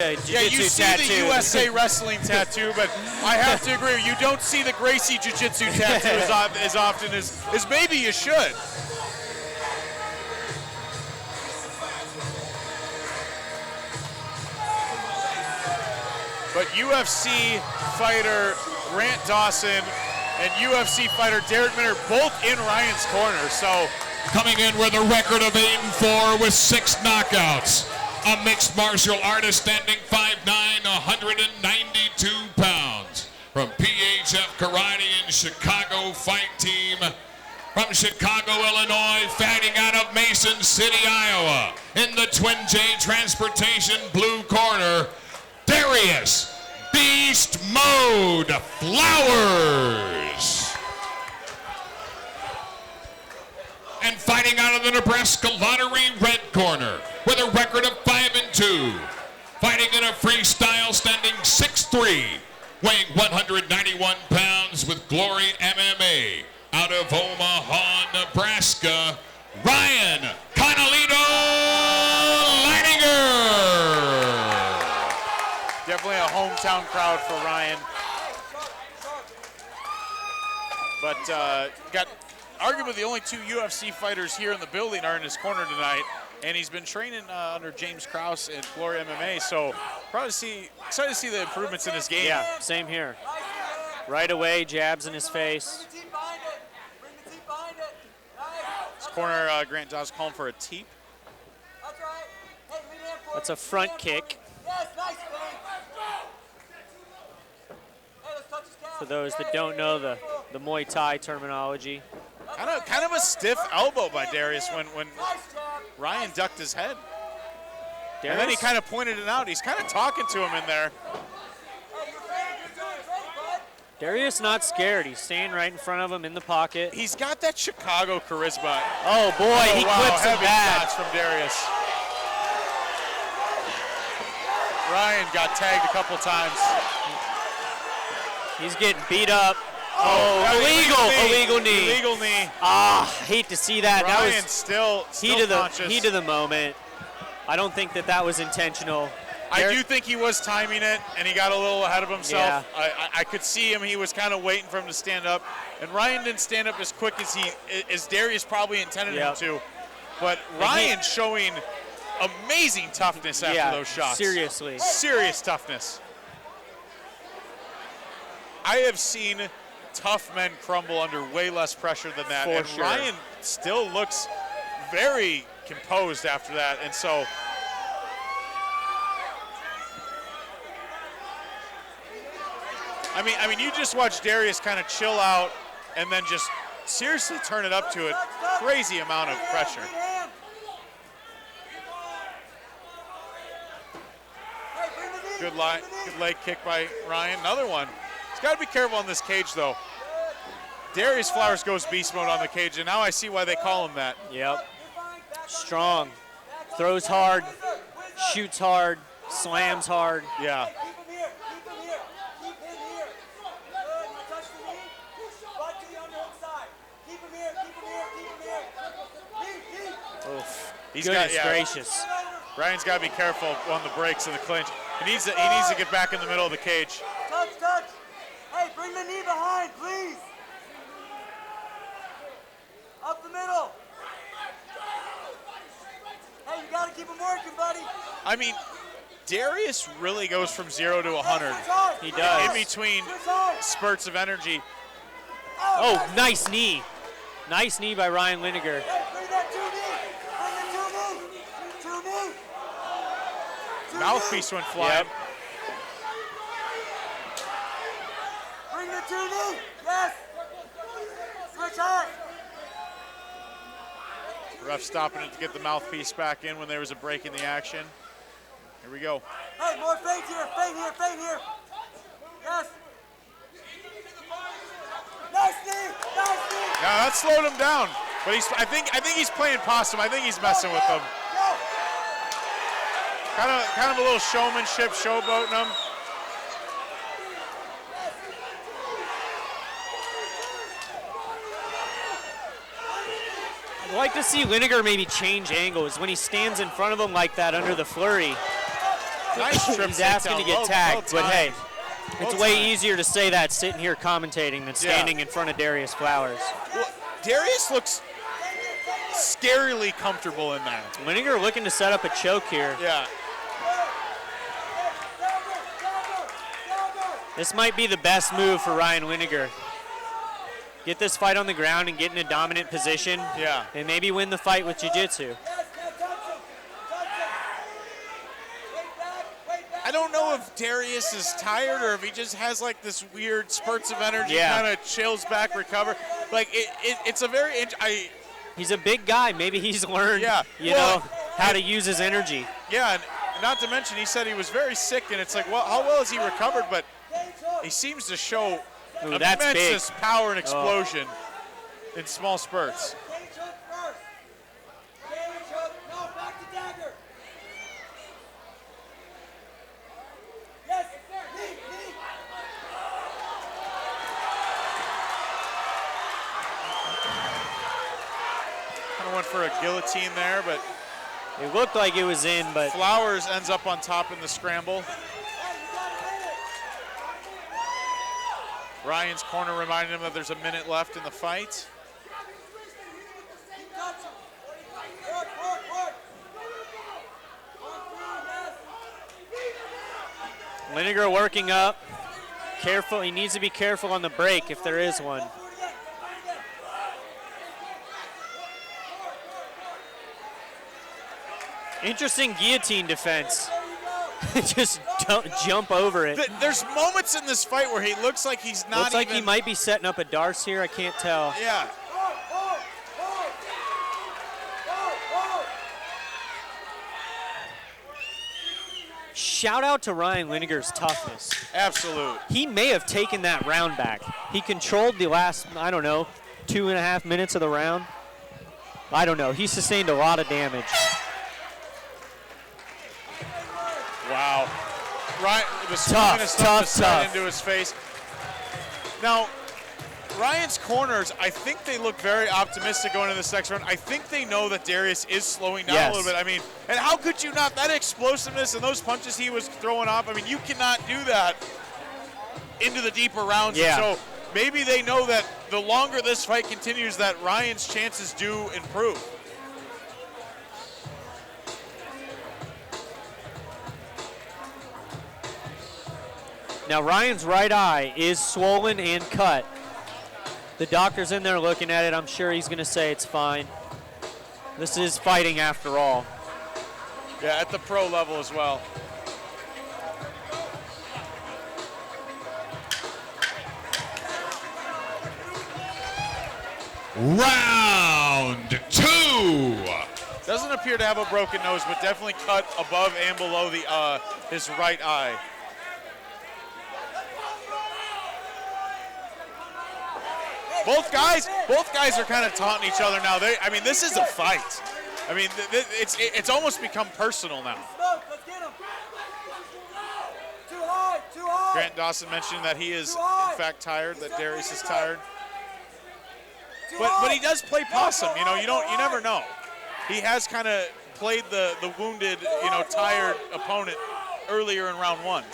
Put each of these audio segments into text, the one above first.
Yeah, you see the USA Wrestling tattoo, but I have to agree, you don't see the Gracie Jiu-Jitsu tattoo as often as maybe you should. But UFC fighter Grant Dawson and UFC fighter Derek Minner both in Ryan's corner. So coming in with a record of 8-4 with 6 knockouts. A mixed martial artist standing 5'9", 192 pounds. From PHF Karate and Chicago Fight Team. From Chicago, Illinois, fighting out of Mason City, Iowa. In the Twin J Transportation blue corner, Darius, Beast Mode Flowers. And fighting out of the Nebraska Lottery red corner with a record of 5-2. Fighting in a freestyle standing 6'3", weighing 191 pounds with Glory MMA. Out of Omaha, Nebraska, Ryan Canalito Leininger. Definitely a hometown crowd for Ryan. But got arguably the only 2 UFC fighters here in the building are in his corner tonight, and he's been training under James Krause at Glory MMA, so probably excited to see the improvements in his game. Yeah, same here. Right away, jabs in his face. His corner, Grant Dawes calling for a teep. That's a front kick. For those that don't know the Muay Thai terminology. Kind of a stiff elbow by Darius when Ryan ducked his head. Darius? And then he kind of pointed it out. He's kind of talking to him in there. Darius not scared. He's staying right in front of him in the pocket. He's got that Chicago charisma. Oh boy, he clips him bad. Shots from Darius. Ryan got tagged a couple times. He's getting beat up. Illegal knee. Illegal knee. Ah, hate to see that. Ryan that was still conscious. Heat of the moment. I don't think that was intentional. I do think he was timing it, and he got a little ahead of himself. Yeah. I could see him. He was kind of waiting for him to stand up, and Ryan didn't stand up as quick as Darius probably intended him to. But Ryan showing amazing toughness after those shots. Seriously. Serious toughness. I have seen tough men crumble under way less pressure than that, and Ryan still looks very composed after that, and so I mean, you just watch Darius kind of chill out and then just seriously turn it up to a crazy amount of pressure. Good leg kick by Ryan. Another one. He's got to be careful on this cage, though. Darius Flowers goes beast mode on the cage, and now I see why they call him that. Yep. Strong. Throws hard, shoots hard, slams hard. Yeah. Oof. Goodness gracious. Ryan's got to be careful on the breaks and the clinch. He needs to get back in the middle of the cage. Touch. Hey, bring the knee behind, please. Up the middle. Hey, you got to keep him working, buddy. I mean, Darius really goes from 0 to 100. He does. In between spurts of energy. Oh, nice knee. Nice knee by Ryan Leininger. Hey, bring that 2 knee. Mouthpiece went flying. Yep. Bring the 2 knee. Yes. Switch high. Ref stopping it to get the mouthpiece back in when there was a break in the action. Here we go. Hey, more feint here. Yes. Nice knee. Yeah, that slowed him down. But I think he's playing possum. I think he's messing with them. Kind of a little showmanship, showboating him. I'd like to see Leininger maybe change angles when he stands in front of him like that under the flurry. Nice trip He's asking to takedown. get tagged, but hey, it's Well way timed. easier to say that sitting here commentating than standing in front of Darius Flowers. Well, Darius looks scarily comfortable in that. Leininger looking to set up a choke here. Yeah. This might be the best move for Ryan Leininger. Get this fight on the ground and get in a dominant position. Yeah. And maybe win the fight with jiu-jitsu. I don't know if Darius is tired or if he just has like this weird spurts of energy, Yeah. kind of chills back, recover. Like it's a very, He's a big guy. Maybe he's learned, you know, how to use his energy. Yeah, and not to mention he said he was very sick, and it's like, well, how well has he recovered? But he seems to show that's immense big. power and explosion in small spurts. Kind of went for a guillotine there, but It looked like it was in, but Flowers ends up on top in the scramble. Ryan's corner reminded him that there's a minute left in the fight. Leininger working up. Careful, he needs to be careful on the break if there is one. Interesting guillotine defense. Just don't jump over it. There's moments in this fight where he looks like he's not Looks like even, he might be setting up a Darius here. I can't tell. Yeah. Shout out to Ryan Leininger's toughness. Absolute. He may have taken that round back. He controlled the last, I don't know, 2.5 minutes of the round. I don't know. He sustained a lot of damage. Wow. Ryan, the Tough. into his face. Now, Ryan's corners, I think they look very optimistic going into this next round. I think they know that Darius is slowing down a little bit. I mean, and how could you not? That explosiveness and those punches he was throwing off, I mean, you cannot do that into the deeper rounds. Yeah. So maybe they know that the longer this fight continues, that Ryan's chances do improve. Now, Ryan's right eye is swollen and cut. The doctor's in there looking at it. I'm sure he's going to say it's fine. This is fighting after all. Yeah, at the pro level as well. Round 2. Doesn't appear to have a broken nose, but definitely cut above and below the his right eye. Both guys are kind of taunting each other now. I mean, this is a fight. I mean, it's almost become personal now. Grant Dawson mentioned that he is in fact tired, that Darius is tired. But he does play possum. You know, you never know. He has kind of played the wounded, tired opponent earlier in round 1.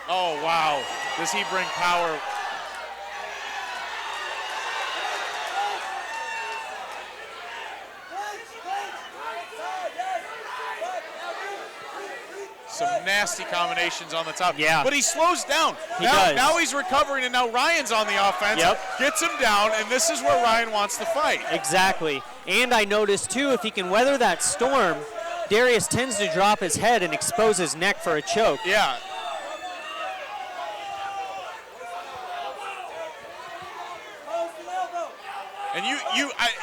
Oh wow, does he bring power? Some nasty combinations on the top. Yeah. But he slows down. He does. Now he's recovering, and now Ryan's on the offense. Yep. Gets him down, and this is where Ryan wants to fight. Exactly. And I noticed, too, if he can weather that storm, Darius tends to drop his head and expose his neck for a choke. Yeah. And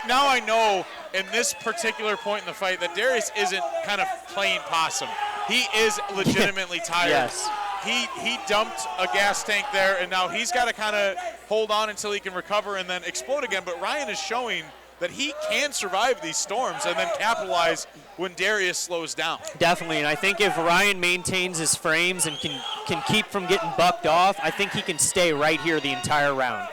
now I know in this particular point in the fight that Darius isn't kind of playing possum. He is legitimately tired. Yes. He dumped a gas tank there, and now he's got to kind of hold on until he can recover and then explode again. But Ryan is showing that he can survive these storms and then capitalize when Darius slows down. Definitely, and I think if Ryan maintains his frames and can keep from getting bucked off, I think he can stay right here the entire round.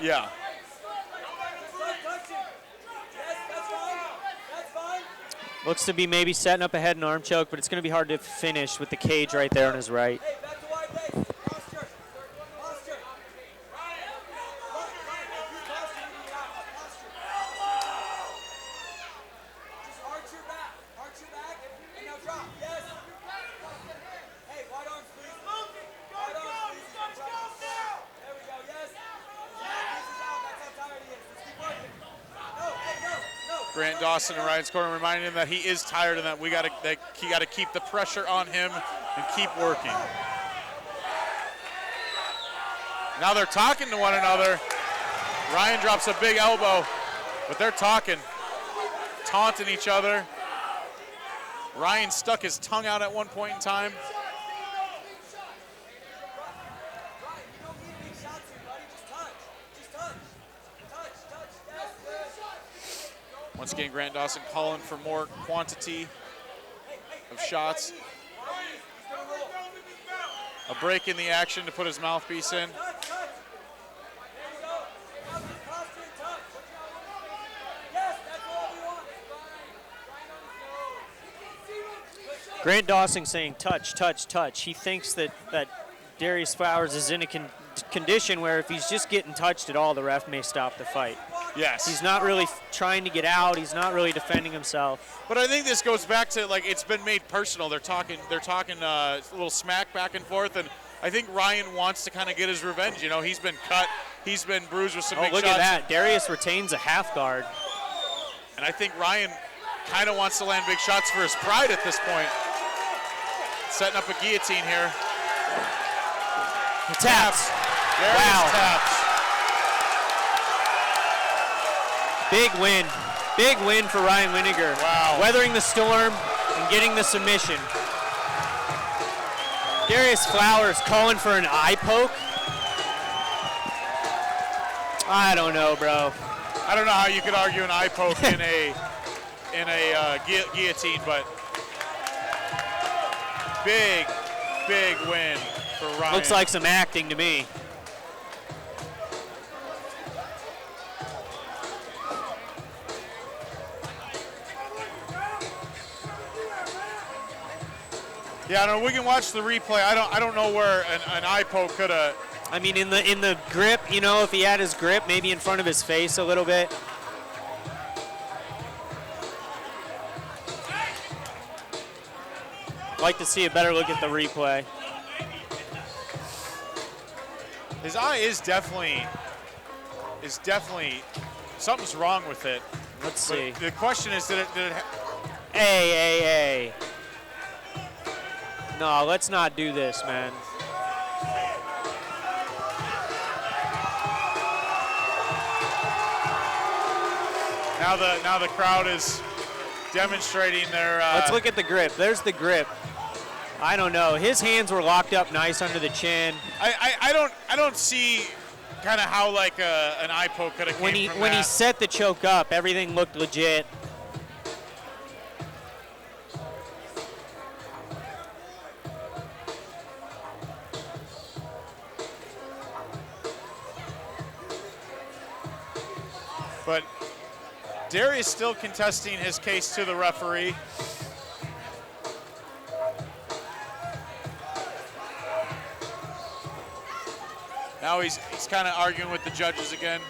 Looks to be maybe setting up a head and arm choke, but it's going to be hard to finish with the cage right there on his right. Hey, back to wide base. Posture. Posture. Just arch your back. Arch your back. And now drop. Yes. Hey, wide arms, please. Wide arms, please. There we go. Yes. Pieces out. That's how tired he is. Let's keep working. No, hey, no. Grant Dawson and Ryan's corner reminding him that he is tired and that he got to keep the pressure on him and keep working. Now they're talking to one another. Ryan drops a big elbow, but they're talking, taunting each other. Ryan stuck his tongue out at one point in time. Ryan, you don't need big shots here, buddy. Just touch. Just touch. Touch. Yes. Once again, Grant Dawson calling for more quantity of shots. He's gonna roll. A break in the action to put his mouthpiece in. Touch. There you go. Now just posture and touch. Yes, that's all we want. Grant Dawson saying touch, touch, touch. He thinks that Darius Flowers is in a condition where if he's just getting touched at all, the ref may stop the fight. Yes. He's not really trying to get out. He's not really defending himself. But I think this goes back to, like, it's been made personal. They're talking a little smack back and forth, and I think Ryan wants to kind of get his revenge. You know, he's been cut, he's been bruised with some big look shots. at that. Darius retains a half guard. And I think Ryan kind of wants to land big shots for his pride at this point. Setting up a guillotine here. Taps. Darius Wow. taps. Big win. Big win for Ryan Leininger. Wow. Weathering the storm and getting the submission. Darius Flowers calling for an eye poke. I don't know, bro. I don't know how you could argue an eye poke in a guillotine, but big win for Ryan. Looks like some acting to me. Yeah, no, we can watch the replay. I don't know where an eye poke could have. I mean, in the grip, you know, if he had his grip maybe in front of his face a little bit. Like to see a better look at the replay. His eye is definitely something's wrong with it. Let's see. But the question is, did it Hey. No, let's not do this, man. now the crowd is demonstrating their. Let's look at the grip. There's the grip. I don't know. His hands were locked up nice under the chin. I don't see kind of how like an eye poke could have came from When he that. set the choke up, everything looked legit. But Darius still contesting his case to the referee. Now he's kind of arguing with the judges again.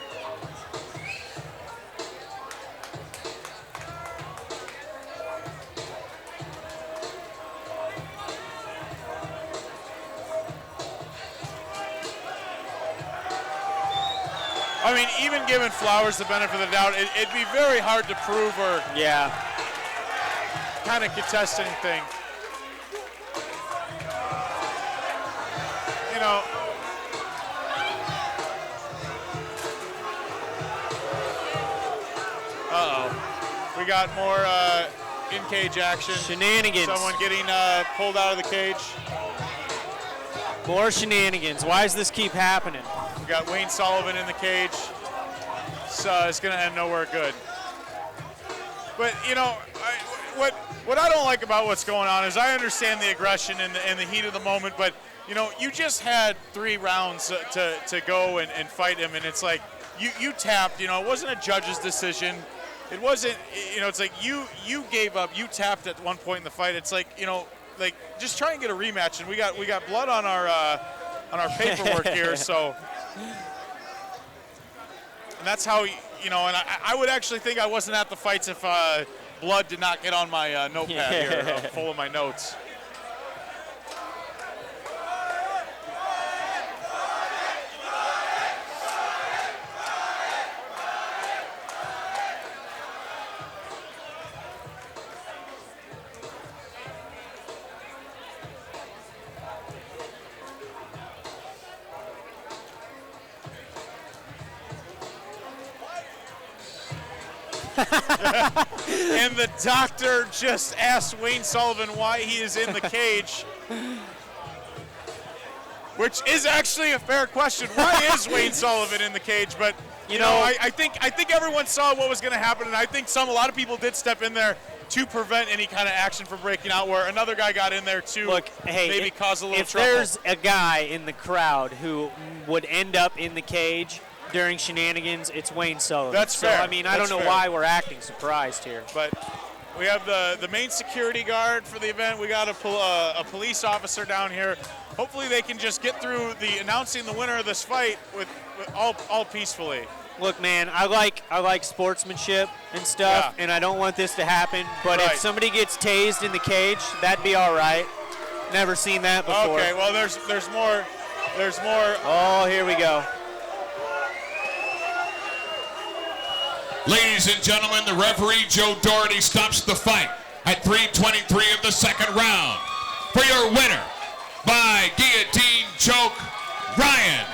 I mean, even giving Flowers the benefit of the doubt, it'd be very hard to prove or Yeah. kind of contest anything. You know, we got more in-cage action. Shenanigans. Someone getting pulled out of the cage. More shenanigans. Why does this keep happening? We got Wayne Sullivan in the cage. So it's going to end nowhere good. But, you know, what I don't like about what's going on is I understand the aggression and the heat of the moment, but, you know, you just had 3 rounds to go and fight him, and it's like you tapped. You know, it wasn't a judge's decision. it wasn't, you know, it's like you gave up, you tapped at one point in the fight. It's like, you know, like just try and get a rematch, and we got blood on our paperwork here, so. And that's how, you know, and I would actually think I wasn't at the fights if blood did not get on my notepad here, full of my notes. And the doctor just asked Wayne Sullivan why he is in the cage, which is actually a fair question. Why is Wayne Sullivan in the cage? But you know, I think everyone saw what was going to happen, and I think a lot of people did step in there to prevent any kind of action from breaking out, where another guy got in there to maybe cause a little trouble. If there's a guy in the crowd who would end up in the cage during shenanigans, it's Wayne Sullivan. That's fair. So, I mean, I don't know why we're acting surprised here. But we have the main security guard for the event. We got a police officer down here. Hopefully they can just get through the announcing the winner of this fight with all peacefully. Look, man, I like sportsmanship and stuff, and I don't want this to happen. But if somebody gets tased in the cage, that'd be all right. Never seen that before. Okay, well, there's more. There's more. Oh, here we go. Ladies and gentlemen, the referee, Joe Doherty, stops the fight at 3:23 of the second round. For your winner, by guillotine choke, Ryan